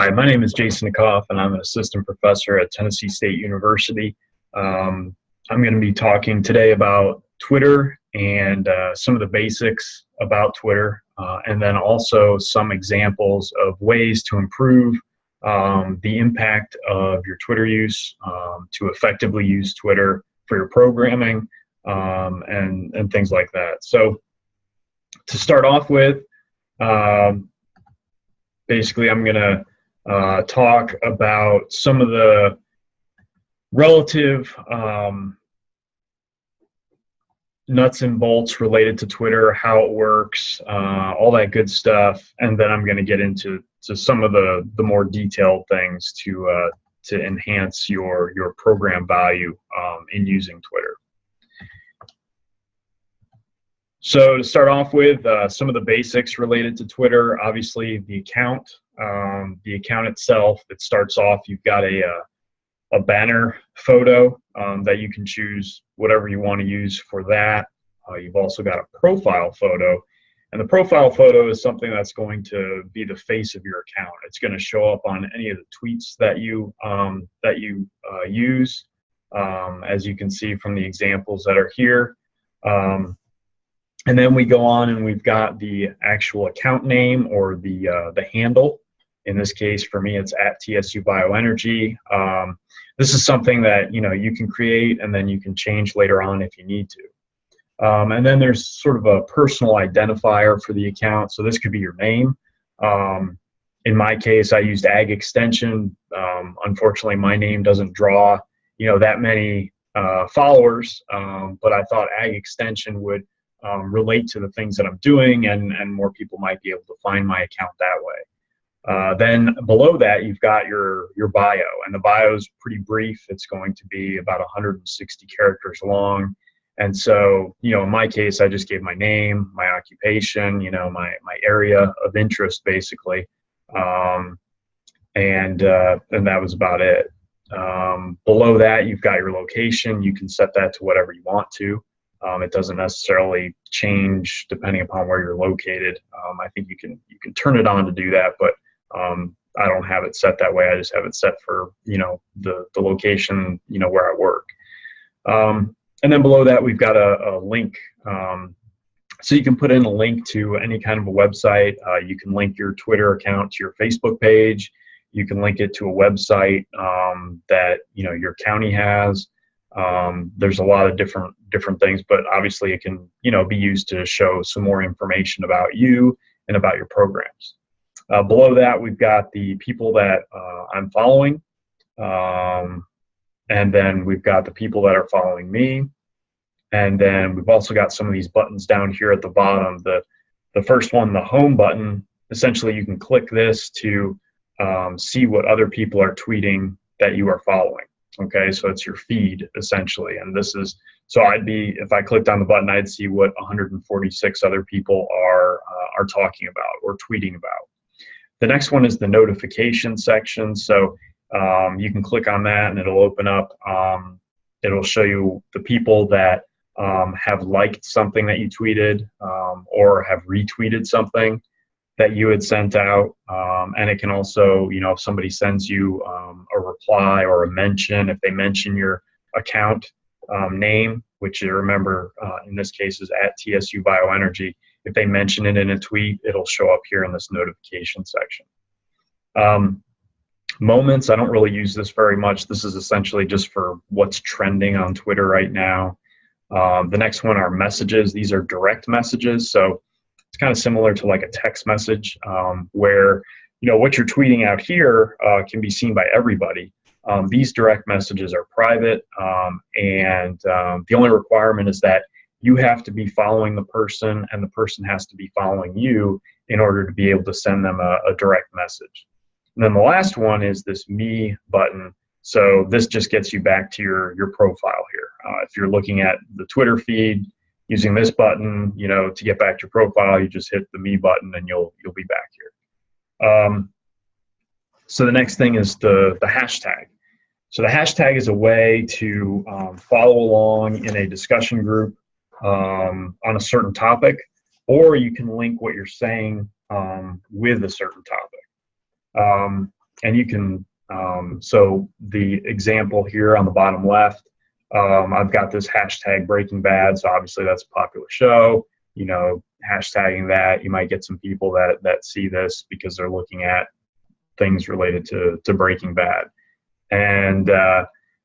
Hi, my name is Jason Nikoff, and I'm an assistant professor at Tennessee State University. I'm going to be talking today about Twitter and some of the basics about Twitter, and then also some examples of ways to improve the impact of your Twitter use, to effectively use Twitter for your programming, and things like that. So to start off with, basically I'm going to talk about some of the relative nuts and bolts related to Twitter, how it works, all that good stuff, and then I'm going to get into some of the more detailed things to enhance your program value in using Twitter. So to start off with, some of the basics related to Twitter. Obviously, the account itself. It starts off. You've got a banner photo that you can choose whatever you want to use for that. You've also got a profile photo, and the profile photo is something that's going to be the face of your account. It's going to show up on any of the tweets that you use, as you can see from the examples that are here. And then we go on and we've got the actual account name, or the handle. In this case, for me, it's at TSU Bioenergy. This is something that you can create and then you can change later on if you need to. And then there's sort of a personal identifier for the account. So this could be your name. In my case, I used Ag Extension. Unfortunately, my name doesn't draw that many followers, but I thought Ag Extension would relate to the things that I'm doing, and more people might be able to find my account that way. Then below that, you've got your bio, and the bio is pretty brief. It's going to be about 160 characters long. And so, in my case, I just gave my name, my occupation, my area of interest, basically. And that was about it. Below that, you've got your location. You can set that to whatever you want to. It doesn't necessarily change depending upon where you're located. I think you can turn it on to do that, but I don't have it set that way. I just have it set for the location where I work. And then below that, we've got a link. So you can put in a link to any kind of a website. You can link your Twitter account to your Facebook page. You can link it to a website that your county has. There's a lot of different things, but obviously it can be used to show some more information about you and about your programs. Below that, we've got the people that I'm following, and then we've got the people that are following me, and then we've also got some of these buttons down here at the bottom. The first one, the home button, essentially you can click this to see what other people are tweeting that you are following. Okay, so it's your feed essentially, and this is, so if I clicked on the button, I'd see what 146 other people are talking about or tweeting about. The next one is the notification section. So you can click on that and it'll open up. It'll show you the people that have liked something that you tweeted, or have retweeted something that you had sent out. And it can also, if somebody sends you a reply or a mention, if they mention your account name, which you remember in this case is at TSU Bioenergy, if they mention it in a tweet, it'll show up here in this notification section. Moments, I don't really use this very much. This is essentially just for what's trending on Twitter right now. The next one are messages. These are direct messages. So it's kind of similar to like a text message, where what you're tweeting out here can be seen by everybody. These direct messages are private, and the only requirement is that you have to be following the person and the person has to be following you in order to be able to send them a direct message. And then the last one is this me button. So this just gets you back to your profile here. If you're looking at the Twitter feed using this button, to get back to your profile, you just hit the me button and you'll be back here. So the next thing is the hashtag. So the hashtag is a way to follow along in a discussion group on a certain topic, or you can link what you're saying with a certain topic. And you can, so the example here on the bottom left, I've got this hashtag Breaking Bad, so obviously that's a popular show. You know, hashtagging that, you might get some people that see this because they're looking at things related to Breaking Bad. And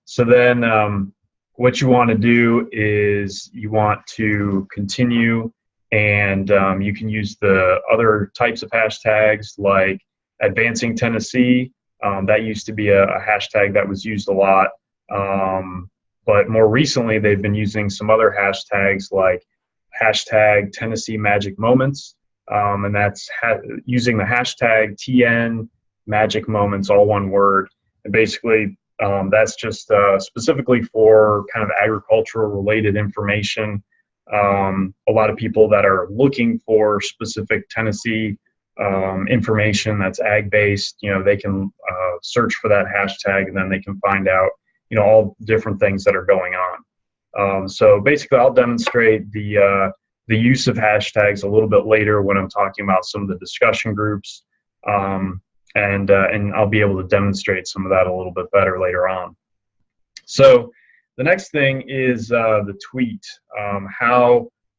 so then what you want to do is you want to continue, and you can use the other types of hashtags like Advancing Tennessee. That used to be a hashtag that was used a lot. But more recently, they've been using some other hashtags like hashtag Tennessee Magic Moments. And that's using the hashtag TN Magic Moments, all one word. And basically, that's just specifically for kind of agricultural related information. A lot of people that are looking for specific Tennessee information that's ag based, you know, they can search for that hashtag, and then they can find out, you know, all different things that are going on. So basically, I'll demonstrate the use of hashtags a little bit later when I'm talking about some of the discussion groups, and I'll be able to demonstrate some of that a little bit better later on. So the next thing is the tweet.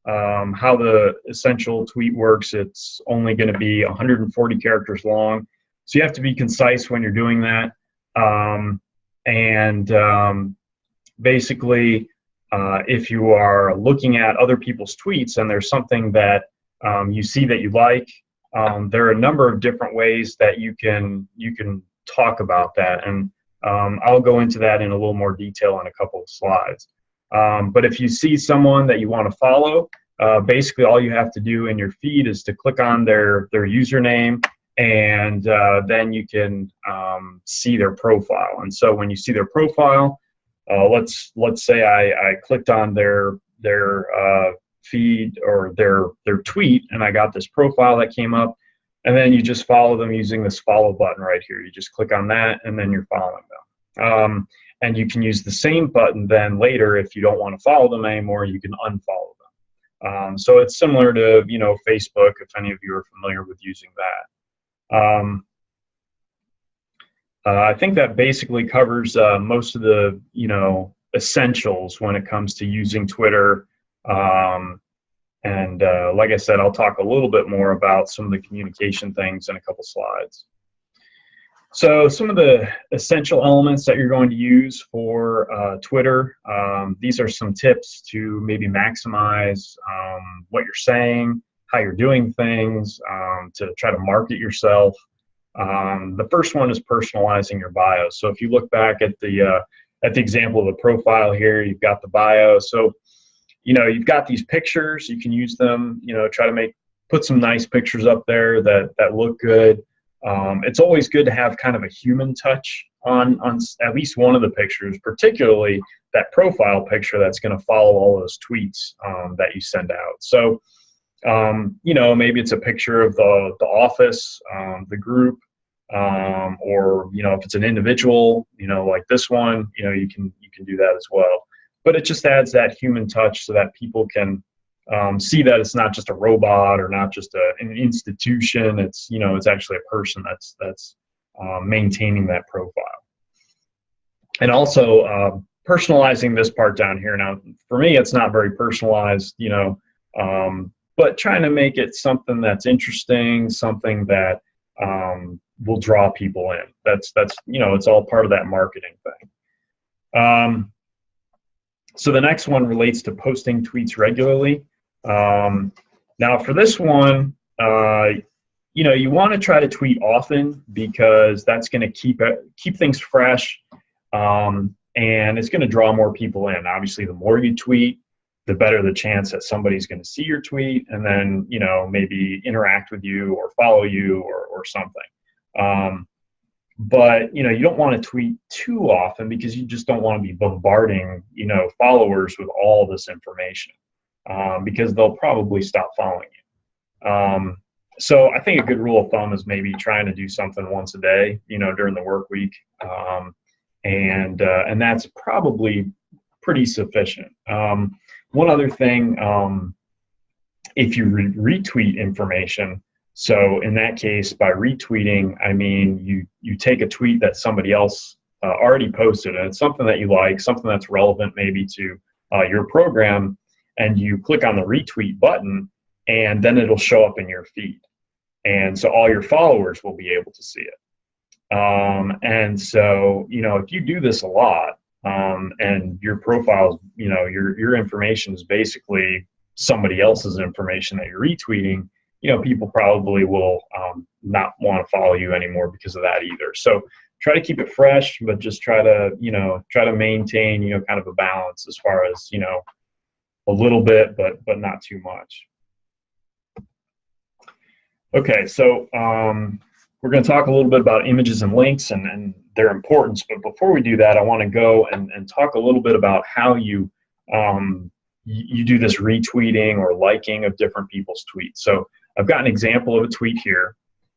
How the essential tweet works. It's only going to be 140 characters long, so you have to be concise when you're doing that. Basically, if you are looking at other people's tweets and there's something that you see that you like, there are a number of different ways that you can talk about that, and I'll go into that in a little more detail in a couple of slides. But if you see someone that you want to follow, basically all you have to do in your feed is to click on their username, and then you can see their profile. And so when you see their profile, let's say I clicked on their feed or their tweet, and I got this profile that came up, and then you just follow them using this follow button right here. You just click on that, and then you're following them. And you can use the same button then later if you don't want to follow them anymore. You can unfollow them. So it's similar to, you know, Facebook, if any of you are familiar with using that. I think that basically covers most of the, you know, essentials when it comes to using Twitter. Like I said, I'll talk a little bit more about some of the communication things in a couple slides. So some of the essential elements that you're going to use for Twitter, these are some tips to maybe maximize what you're saying, how you're doing things, to try to market yourself. The first one is personalizing your bio. So if you look back at the example of the profile here, you've got the bio. So, you know, you've got these pictures, you can use them, you know, try to put some nice pictures up there that look good. It's always good to have kind of a human touch on at least one of the pictures, particularly that profile picture that's going to follow all those tweets that you send out. So, you know, maybe it's a picture of the office, the group, or, you know, if it's an individual, you know, like this one, you know, you can do that as well. But it just adds that human touch so that people can see that it's not just a robot or not just an institution. It's, you know, it's actually a person that's maintaining that profile. And also personalizing this part down here. Now, for me, it's not very personalized, you know, but trying to make it something that's interesting, something that will draw people in. That's you know, it's all part of that marketing thing. So the next one relates to posting tweets regularly. Now for this one, you know, you want to try to tweet often because that's going to keep things fresh, and it's going to draw more people in. Obviously, the more you tweet, the better the chance that somebody's going to see your tweet and then, you know, maybe interact with you or follow you or something. But, you know, you don't want to tweet too often because you just don't want to be bombarding, you know, followers with all this information, because they'll probably stop following you. So I think a good rule of thumb is maybe trying to do something once a day, you know, during the work week. And that's probably pretty sufficient. One other thing, if you retweet information, So in that case, by retweeting, I mean you take a tweet that somebody else already posted, and it's something that you like, something that's relevant maybe to your program, and you click on the retweet button, and then it'll show up in your feed. And so all your followers will be able to see it. And so, if you do this a lot, and your profile, your information is basically somebody else's information that you're retweeting, people probably will not want to follow you anymore because of that either. So try to keep it fresh, but just try to maintain, kind of a balance as far as, a little bit, but not too much. Okay, so we're going to talk a little bit about images and links and their importance. But before we do that, I want to go and talk a little bit about how you do this retweeting or liking of different people's tweets. So I've got an example of a tweet here.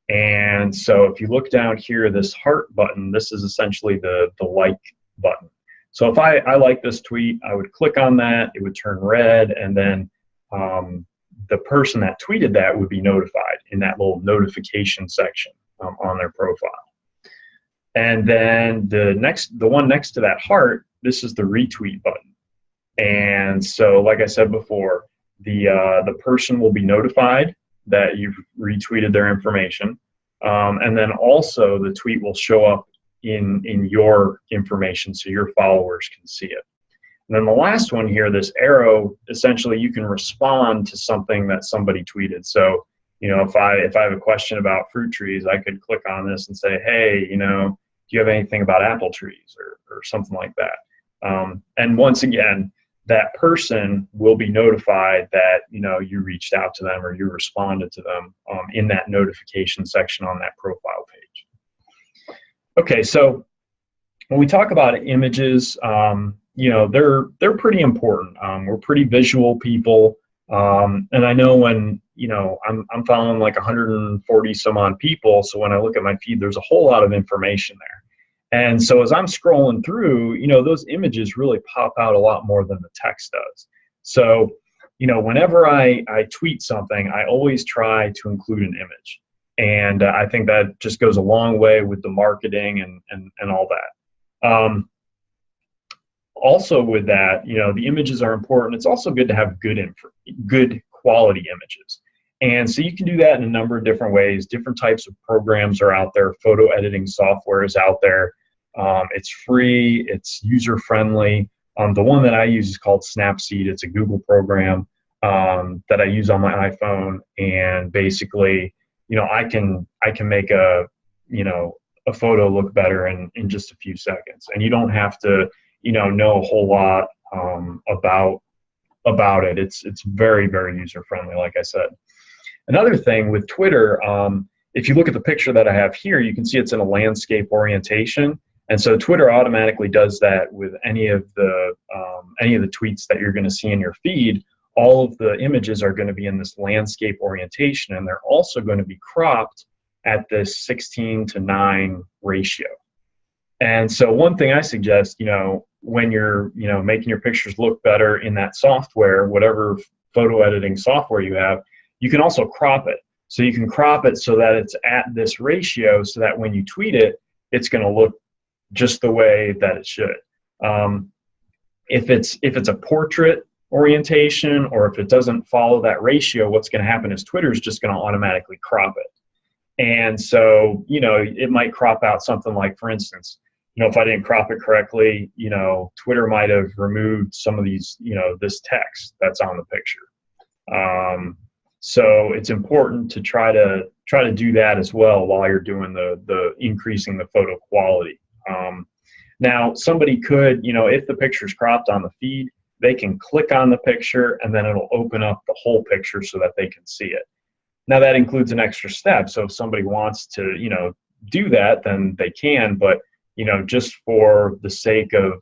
And so if you look down here, this heart button, this is essentially the like button. So if I like this tweet, I would click on that, it would turn red, and then the person that tweeted that would be notified in that little notification section on their profile. And then the one next to that heart, this is the retweet button. And so, like I said before, the person will be notified that you've retweeted their information, and then also the tweet will show up in your information so your followers can see it. And then the last one here, this arrow, essentially you can respond to something that somebody tweeted. So, if I have a question about fruit trees, I could click on this and say, hey, do you have anything about apple trees or something like that? And once again, that person will be notified that, you reached out to them or you responded to them in that notification section on that profile page. Okay, so when we talk about images, they're pretty important. We're pretty visual people, and I know when I'm following like 140 some odd people, so when I look at my feed, there's a whole lot of information there. And so as I'm scrolling through, those images really pop out a lot more than the text does. So whenever I tweet something, I always try to include an image, and I think that just goes a long way with the marketing and all that. Also with that, the images are important. It's also good to have good quality images. And so you can do that in a number of different ways. Different types of programs are out there. Photo editing software is out there. It's free. It's user-friendly. The one that I use is called Snapseed. It's a Google program that I use on my iPhone. And basically, I can make a photo look better in just a few seconds. And you don't have to know a whole lot about it. It's very, very user friendly, like I said. Another thing with Twitter, if you look at the picture that I have here, you can see it's in a landscape orientation, and so Twitter automatically does that with any of the tweets that you're going to see in your feed. All of the images are going to be in this landscape orientation, and they're also going to be cropped at this 16:9 ratio. And so one thing I suggest, when you're, making your pictures look better in that software, whatever photo editing software you have, you can also crop it. So you can crop it so that it's at this ratio so that when you tweet it, it's going to look just the way that it should. If it's a portrait orientation, or if it doesn't follow that ratio, what's going to happen is Twitter's just going to automatically crop it. And so, it might crop out something like, for instance, if I didn't crop it correctly, Twitter might have removed some of these, this text that's on the picture. So it's important to try to do that as well while you're doing the increasing the photo quality. Now, somebody could, if the picture's cropped on the feed, they can click on the picture and then it'll open up the whole picture so that they can see it. Now that includes an extra step. So if somebody wants to, do that, then they can, but just for the sake of,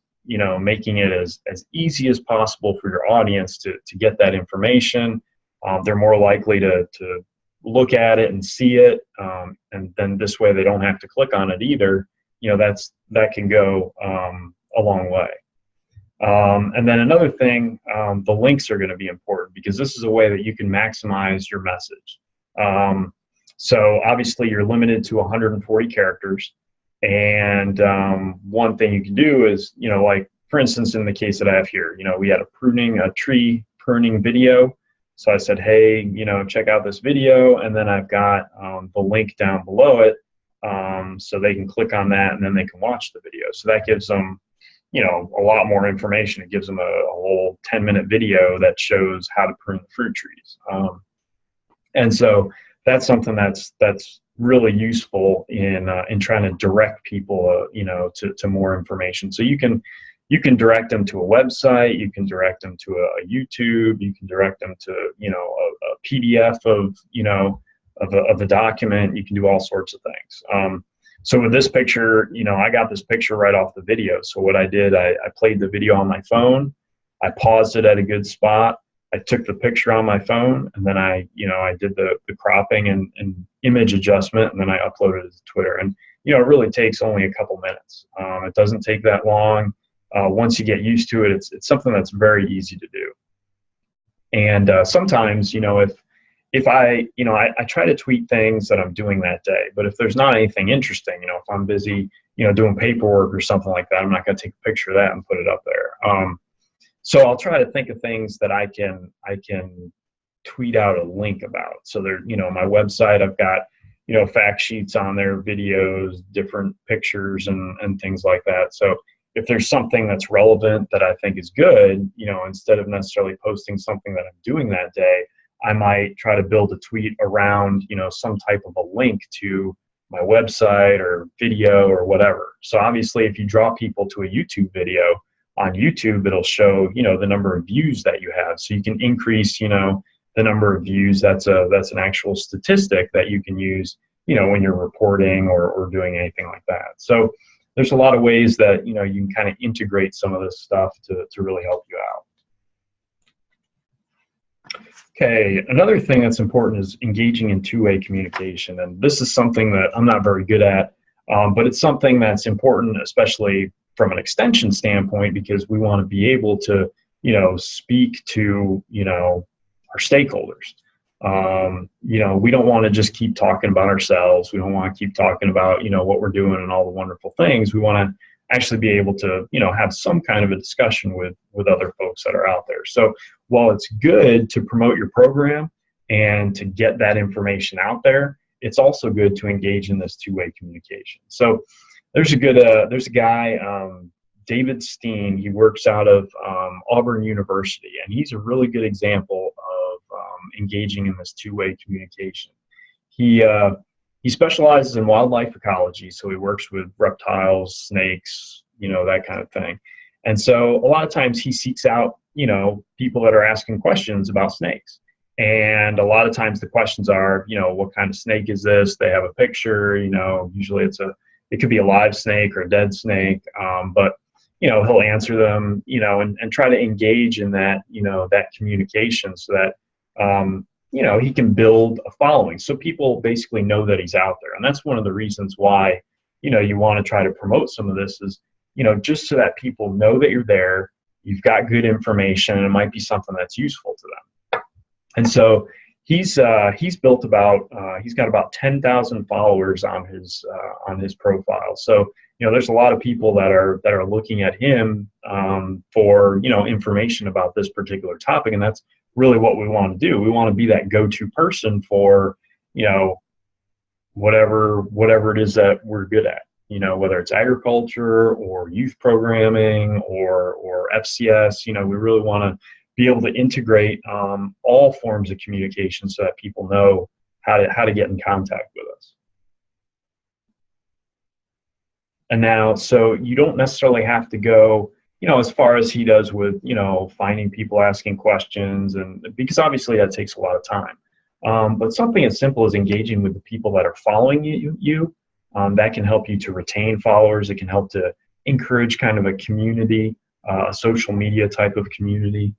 making it as easy as possible for your audience to get that information, they're more likely to look at it and see it. And then this way they don't have to click on it either. That can go a long way. And then another thing, the links are going to be important because this is a way that you can maximize your message. So obviously you're limited to 140 characters. And one thing you can do is, like for instance, in the case that I have here, we had a tree pruning video. So I said, hey, check out this video. And then I've got the link down below it. So they can click on that and then they can watch the video. So that gives them, a lot more information. It gives them a whole 10-minute video that shows how to prune the fruit trees. And so that's something that's really useful in trying to direct people, to more information. So you can direct them to a website, you can direct them to a YouTube, you can direct them to, a PDF of the document. You can do all sorts of things. So with this picture, I got this picture right off the video. So what I did, I played the video on my phone, I paused it at a good spot, I took the picture on my phone, and then I did the cropping and image adjustment, and then I uploaded it to Twitter. And, it really takes only a couple minutes. It doesn't take that long. Once you get used to it, it's something that's very easy to do. And sometimes, if I try to tweet things that I'm doing that day, but if there's not anything interesting, if I'm busy, doing paperwork or something like that, I'm not going to take a picture of that and put it up there. So I'll try to think of things that I can tweet out a link about. So there, my website, I've got, fact sheets on there, videos, different pictures and things like that. So if there's something that's relevant that I think is good, instead of necessarily posting something that I'm doing that day, I might try to build a tweet around, some type of a link to my website or video or whatever. So obviously if you draw people to a YouTube video, on YouTube, it'll show, the number of views that you have. So you can increase, the number of views. That's an actual statistic that you can use, when you're reporting or doing anything like that. So there's a lot of ways that, you can kind of integrate some of this stuff to really help you out. Okay, another thing that's important is engaging in two-way communication. And this is something that I'm not very good at, but it's something that's important, especially from an extension standpoint, because we want to be able to, speak to, our stakeholders. We don't want to just keep talking about ourselves. We don't want to keep talking about, what we're doing and all the wonderful things. We want to actually be able to, have some kind of a discussion with other folks that are out there. So while it's good to promote your program and to get that information out there, it's also good to engage in this two-way communication. So there's a guy, David Steen. He works out of Auburn University, and he's a really good example of engaging in this two-way communication. He specializes in wildlife ecology, so he works with reptiles, snakes, that kind of thing. And so a lot of times he seeks out, people that are asking questions about snakes. And a lot of times the questions are, what kind of snake is this? They have a picture, usually it could be a live snake or a dead snake, but he'll answer them, and try to engage in that, that communication so that, he can build a following. So people basically know that he's out there. And that's one of the reasons why, you want to try to promote some of this is, just so that people know that you're there, you've got good information, and it might be something that's useful to them. And so he's built he's got about 10,000 followers on his profile. So there's a lot of people that are looking at him for information about this particular topic, and that's really what we want to do. We want to be that go-to person for whatever it is that we're good at. Whether it's agriculture or youth programming or FCS. We really want to be able to integrate all forms of communication so that people know how to get in contact with us. And now, so you don't necessarily have to go, as far as he does with, finding people asking questions, and because obviously that takes a lot of time. But something as simple as engaging with the people that are following you, that can help you to retain followers. It can help to encourage kind of a community, a social media type of community.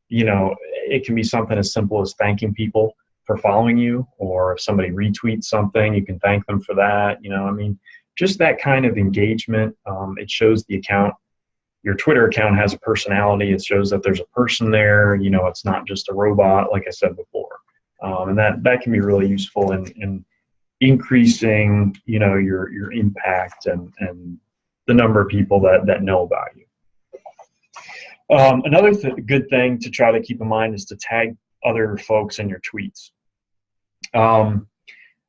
It can be something as simple as thanking people for following you, or if somebody retweets something, you can thank them for that. Just that kind of engagement. It shows the account, your Twitter account has a personality. It shows that there's a person there. It's not just a robot, like I said before. And that can be really useful in increasing, your impact and the number of people that know about you. Another good thing to try to keep in mind is to tag other folks in your tweets.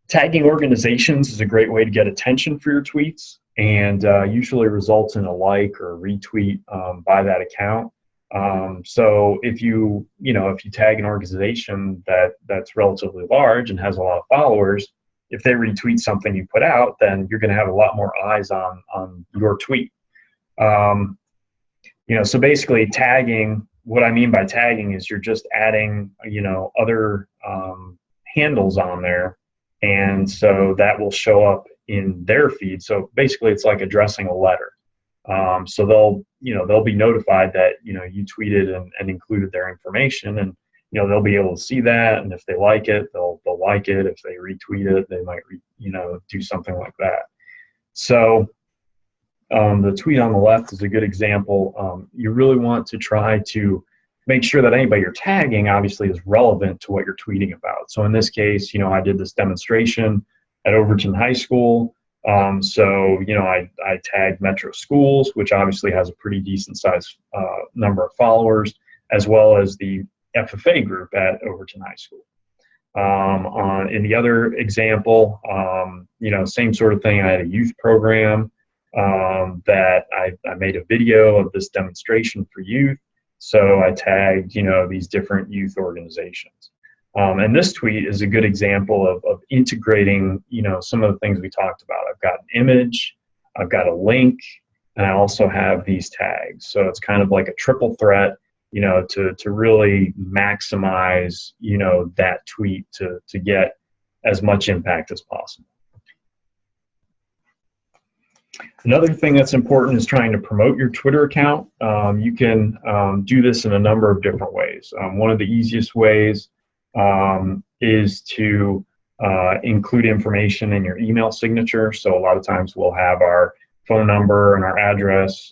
Tagging organizations is a great way to get attention for your tweets, and usually results in a like or a retweet by that account. So if you tag an organization that's relatively large and has a lot of followers, if they retweet something you put out, then you're going to have a lot more eyes on your tweet. So basically tagging, what I mean by tagging is you're just adding, other handles on there. And so that will show up in their feed. So basically it's like addressing a letter. So they'll be notified that, you tweeted and included their information, and, they'll be able to see that. And if they like it, they'll like it. If they retweet it, they might, do something like that. So the tweet on the left is a good example. You really want to try to make sure that anybody you're tagging obviously is relevant to what you're tweeting about. So in this case, I did this demonstration at Overton High School. So I tagged Metro Schools, which obviously has a pretty decent sized number of followers, as well as the FFA group at Overton High School. In the other example, same sort of thing. I had a youth program that I made a video of this demonstration for youth. So I tagged, these different youth organizations. And this tweet is a good example of integrating, some of the things we talked about. I've got an image, I've got a link, and I also have these tags. So it's kind of like a triple threat, to really maximize, that tweet to get as much impact as possible. Another thing that's important is trying to promote your Twitter account. You can do this in a number of different ways. One of the easiest ways is to include information in your email signature. So a lot of times we'll have our phone number and our address,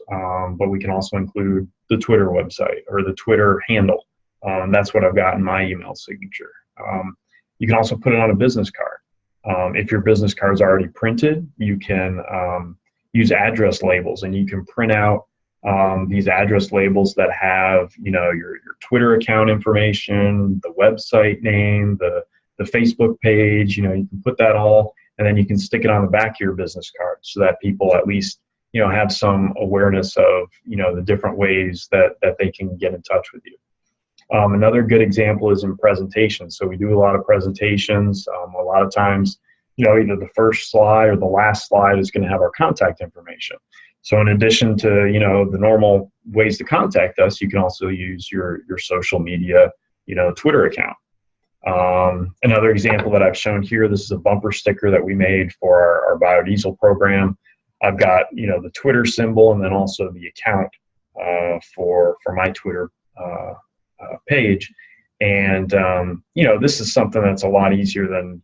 but we can also include the Twitter website or the Twitter handle. That's what I've got in my email signature. You can also put it on a business card. If your business card is already printed, you can use address labels, and you can print out these address labels that have, your Twitter account information, the website name, the Facebook page. You can put that all, and then you can stick it on the back of your business card so that people at least, have some awareness of, the different ways that they can get in touch with you. Another good example is in presentations. So we do a lot of presentations. A lot of times, either the first slide or the last slide is going to have our contact information. So in addition to, the normal ways to contact us, you can also use your social media, Twitter account. Another example that I've shown here, this is a bumper sticker that we made for our biodiesel program. I've got, the Twitter symbol and then also the account for my Twitter page. And, this is something that's a lot easier than,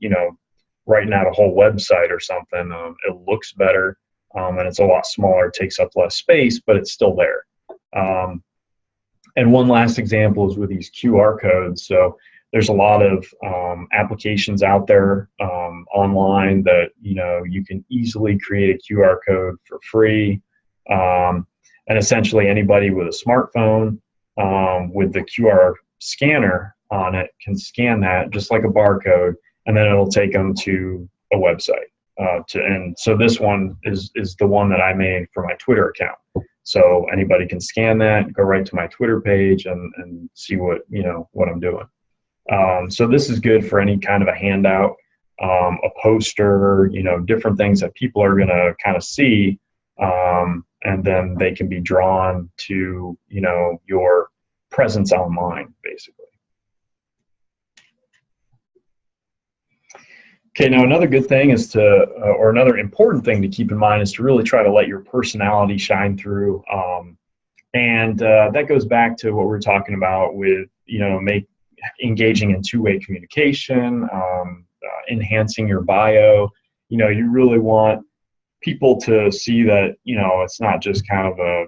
writing out a whole website or something. It looks better, and it's a lot smaller. It takes up less space, but it's still there. And one last example is with these QR codes. So there's a lot of applications out there online that, you can easily create a QR code for free. And essentially anybody with a smartphone with the QR scanner on it can scan that just like a barcode, and then it'll take them to a website. And so this one is the one that I made for my Twitter account. So anybody can scan that, go right to my Twitter page and see what I'm doing. So this is good for any kind of a handout, a poster, different things that people are going to kind of see, and then they can be drawn to, your presence online, basically. Okay, now another good thing is or another important thing to keep in mind is to really try to let your personality shine through. And that goes back to what we were talking about with, engaging in two-way communication, enhancing your bio. You really want people to see that, it's not just kind of a,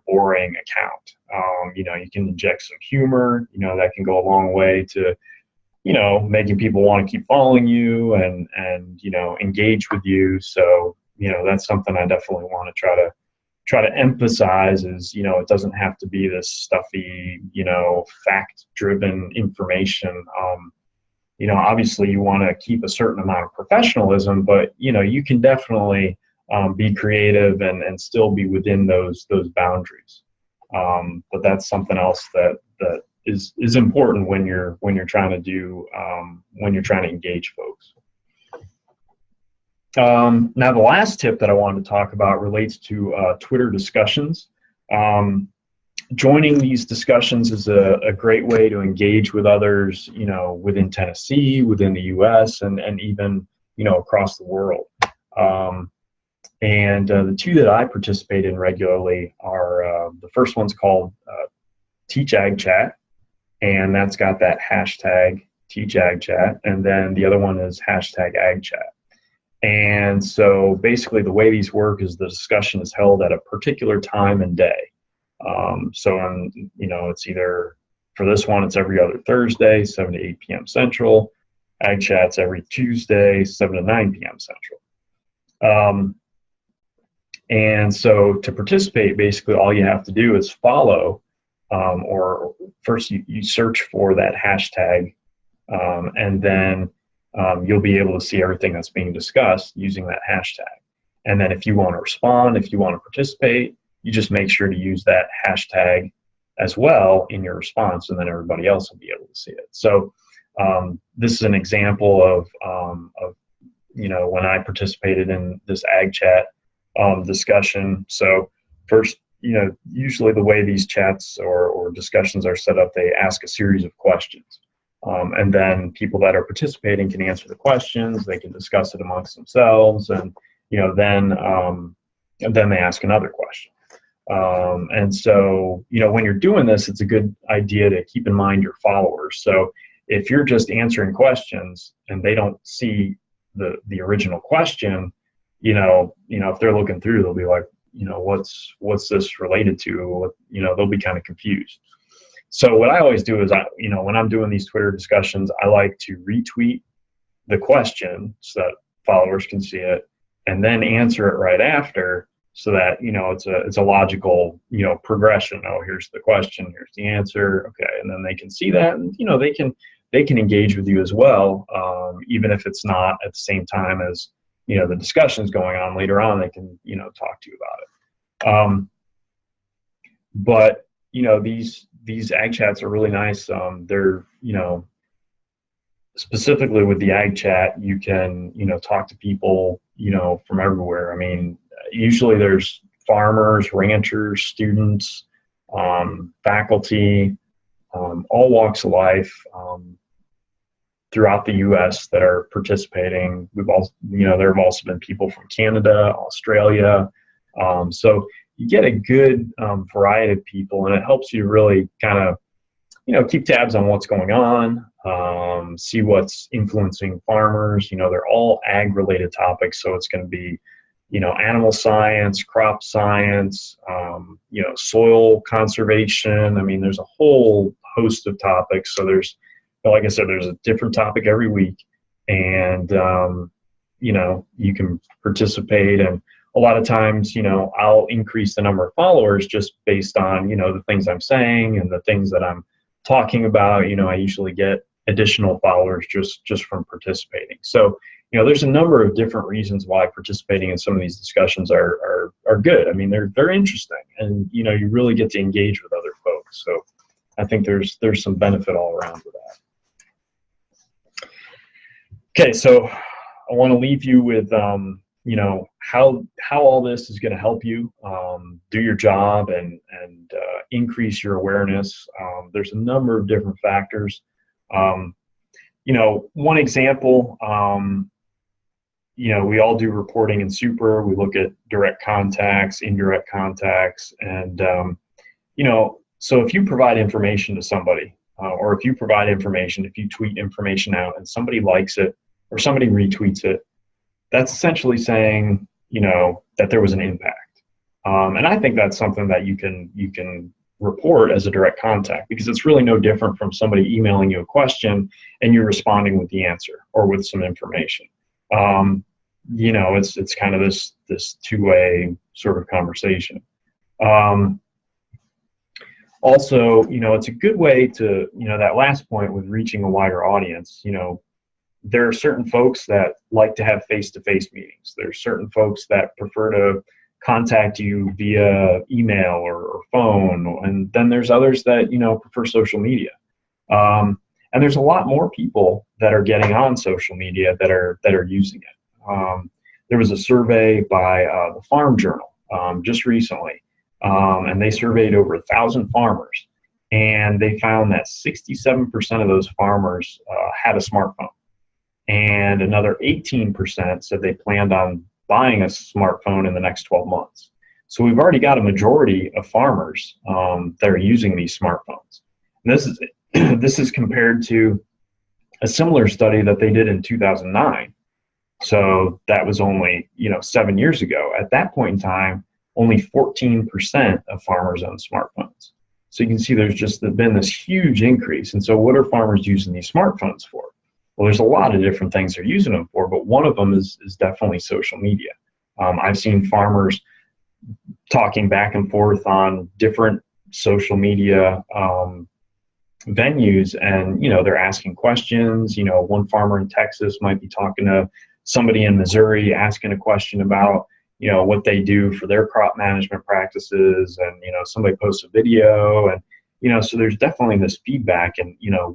boring account. You can inject some humor, that can go a long way to making people want to keep following you and engage with you. So, that's something I definitely want to try to emphasize is, it doesn't have to be this stuffy, fact-driven information. Obviously you want to keep a certain amount of professionalism, but, you can definitely be creative and still be within those boundaries. But that's something else that is important when you're trying to do, when you're trying to engage folks. Now, the last tip that I wanted to talk about relates to Twitter discussions. Joining these discussions is a great way to engage with others, within Tennessee, within the U.S., and even, across the world. And the two that I participate in regularly are, the first one's called Teach Ag Chat, and that's got that hashtag Teach Ag Chat, and then the other one is hashtag Ag Chat. And so basically the way these work is the discussion is held at a particular time and day. So it's either, for this one, it's every other Thursday, 7 to 8 p.m. Central. Ag Chat's every Tuesday, 7 to 9 p.m. Central. And so to participate, basically all you have to do is follow, or first you search for that hashtag, and then you'll be able to see everything that's being discussed using that hashtag. And then if you want to respond, if you want to participate, you just make sure to use that hashtag as well in your response, and then everybody else will be able to see it. So this is an example of when I participated in this Ag Chat discussion. So first, usually the way these chats or discussions are set up, they ask a series of questions. And then people that are participating can answer the questions, they can discuss it amongst themselves, and then they ask another question. And so, when you're doing this, it's a good idea to keep in mind your followers. So if you're just answering questions and they don't see the original question, if they're looking through, they'll be like, what's this related to? They'll be kind of confused. So what I always do is when I'm doing these Twitter discussions, I like to retweet the question so that followers can see it, and then answer it right after, so that it's a logical progression. Oh, here's the question, here's the answer, okay, and then they can see that, and they can engage with you as well, even if it's not at the same time as the discussion's going on. Later on, they can talk to you about it. But these Ag Chats are really nice. They're specifically with the Ag Chat, you can talk to people from everywhere. I mean, usually there's farmers, ranchers, students, faculty, all walks of life throughout the U.S. that are participating. We've also, there have also been people from Canada, Australia. So you get a good variety of people, and it helps you really kind of, keep tabs on what's going on, see what's influencing farmers. They're all ag-related topics, so it's going to be, animal science, crop science, soil conservation. I mean, there's a whole host of topics. So there's, like I said, there's a different topic every week, and you can participate. And a lot of times, I'll increase the number of followers just based on the things I'm saying and the things that I'm talking about. I usually get additional followers just from participating. So there's a number of different reasons why participating in some of these discussions are good. I mean, they're interesting, and you really get to engage with other folks. So I think there's some benefit all around with that. Okay, so I want to leave you with how all this is going to help you do your job and increase your awareness. There's a number of different factors. One example, we all do reporting in Super. We look at direct contacts, indirect contacts, and so if you provide information to somebody, or if you provide information, if you tweet information out and somebody likes it or somebody retweets it, that's essentially saying that there was an impact. And I think that's something that you can report as a direct contact, because it's really no different from somebody emailing you a question and you're responding with the answer or with some information. You know, it's kind of this two-way sort of conversation. Also, you know, it's a good way to, you know, that last point with reaching a wider audience. You know, there are certain folks that like to have face-to-face meetings. There's certain folks that prefer to contact you via email or phone, and then there's others that, you know, prefer social media. And there's a lot more people that are getting on social media that are using it. There was a survey by the Farm Journal just recently, and they surveyed over 1,000 farmers, and they found that 67% of those farmers had a smartphone, and another 18% said they planned on buying a smartphone in the next 12 months. So we've already got a majority of farmers that are using these smartphones. And this is compared to a similar study that they did in 2009. So that was only, you know, 7 years ago. At that point in time, only 14% of farmers own smartphones. So you can see there's just been this huge increase. And so what are farmers using these smartphones for? Well, there's a lot of different things they're using them for, but one of them is definitely social media. I've seen farmers talking back and forth on different social media venues, and, you know, they're asking questions. You know, one farmer in Texas might be talking to somebody in Missouri, asking a question about, you know, what they do for their crop management practices, and, you know, somebody posts a video, and, you know, so there's definitely this feedback, and, you know,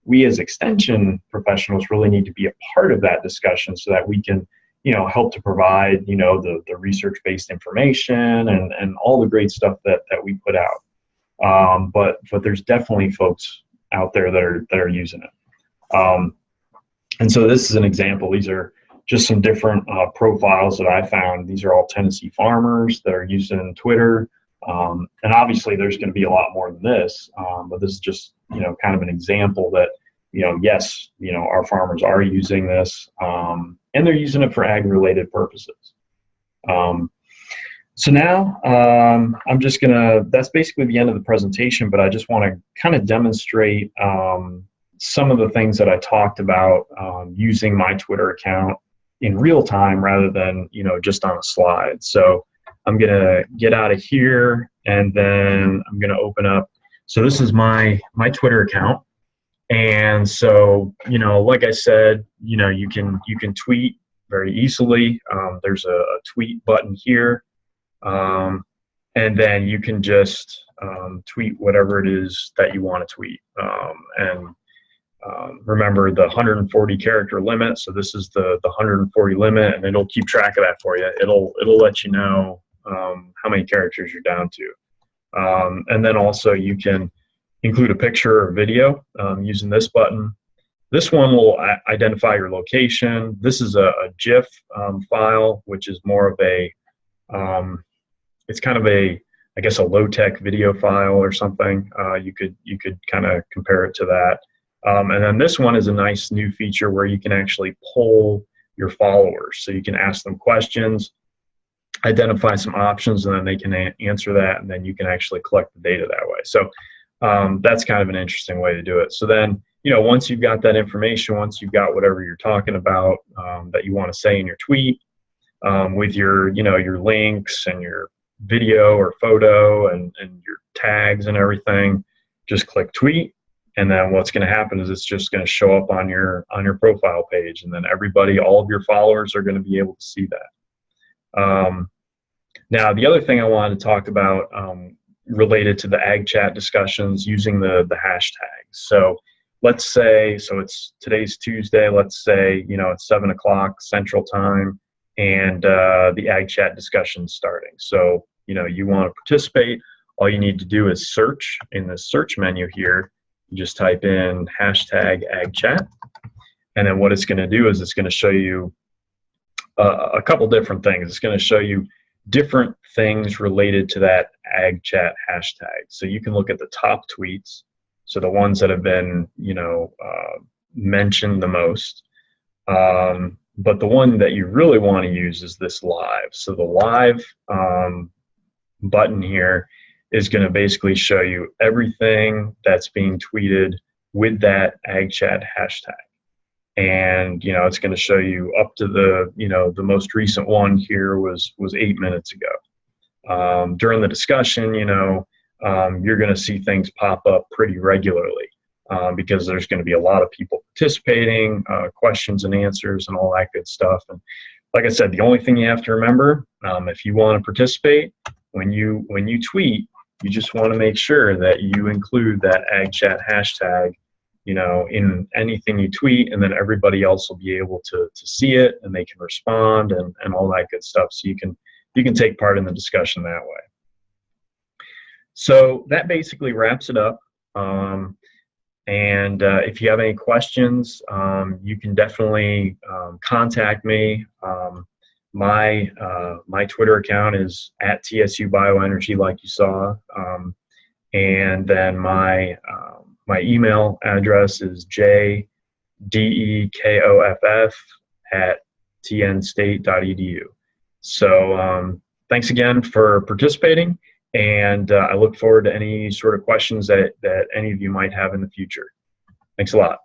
we as extension professionals really need to be a part of that discussion so that we can, you know, help to provide, you know, the research-based information and all the great stuff that we put out. But there's definitely folks out there that are using it. And so this is an example. These are just some different profiles that I found. These are all Tennessee farmers that are using Twitter. And obviously there's going to be a lot more than this, but this is just, you know, kind of an example that, you know, yes, you know, our farmers are using this, and they're using it for ag-related purposes. So now I'm just that's basically the end of the presentation, but I just want to kind of demonstrate some of the things that I talked about using my Twitter account in real time rather than, you know, just on a slide. So I'm going to get out of here, and then I'm going to open up. So this is my Twitter account. And so, you know, like I said, you know, you can tweet very easily. There's a tweet button here. And then you can just tweet whatever it is that you want to tweet. Remember the 140 character limit. So this is the 140 limit, and it'll keep track of that for you. It'll let you know how many characters you're down to. And then also you can include a picture or video using this button. This one will identify your location. This is a GIF file, which is more of a, it's kind of a, I guess, a low-tech video file or something. You could kind of compare it to that. And then this one is a nice new feature where you can actually poll your followers. So you can ask them questions, identify some options, and then they can answer that, and then you can actually collect the data that way. So that's kind of an interesting way to do it. So then, you know, once you've got that information, once you've got whatever you're talking about that you want to say in your tweet, with your, you know, your links and your video or photo and your tags and everything, just click tweet. And then what's going to happen is it's just going to show up on your profile page, and then everybody, all of your followers, are going to be able to see that. Now, the other thing I wanted to talk about related to the ag chat discussions using the hashtags. So let's say, today's Tuesday. Let's say, you know, it's 7 o'clock Central Time, and the ag chat discussion's starting. So, you know, you want to participate. All you need to do is search in the search menu here. You just type in hashtag ag chat, and then what it's going to do is it's going to show you a couple different things. It's going to show you different things related to that ag chat hashtag. So you can look at the top tweets, so the ones that have been, you know, mentioned the most. But the one that you really want to use is this live. So the live button here is going to basically show you everything that's being tweeted with that AgChat hashtag. And, you know, it's going to show you up to the, you know, the most recent one here was 8 minutes ago. During the discussion, you know, you're going to see things pop up pretty regularly because there's going to be a lot of people participating, questions and answers and all that good stuff. And like I said, the only thing you have to remember, if you want to participate, when you tweet, you just want to make sure that you include that AgChat hashtag, you know, in anything you tweet, and then everybody else will be able to see it, and they can respond and all that good stuff. So you can take part in the discussion that way. So that basically wraps it up. If you have any questions, you can definitely contact me. My Twitter account is @TSU Bioenergy, like you saw, and then my email address is jdekoff@tnstate.edu. So thanks again for participating, and I look forward to any sort of questions that any of you might have in the future. Thanks a lot.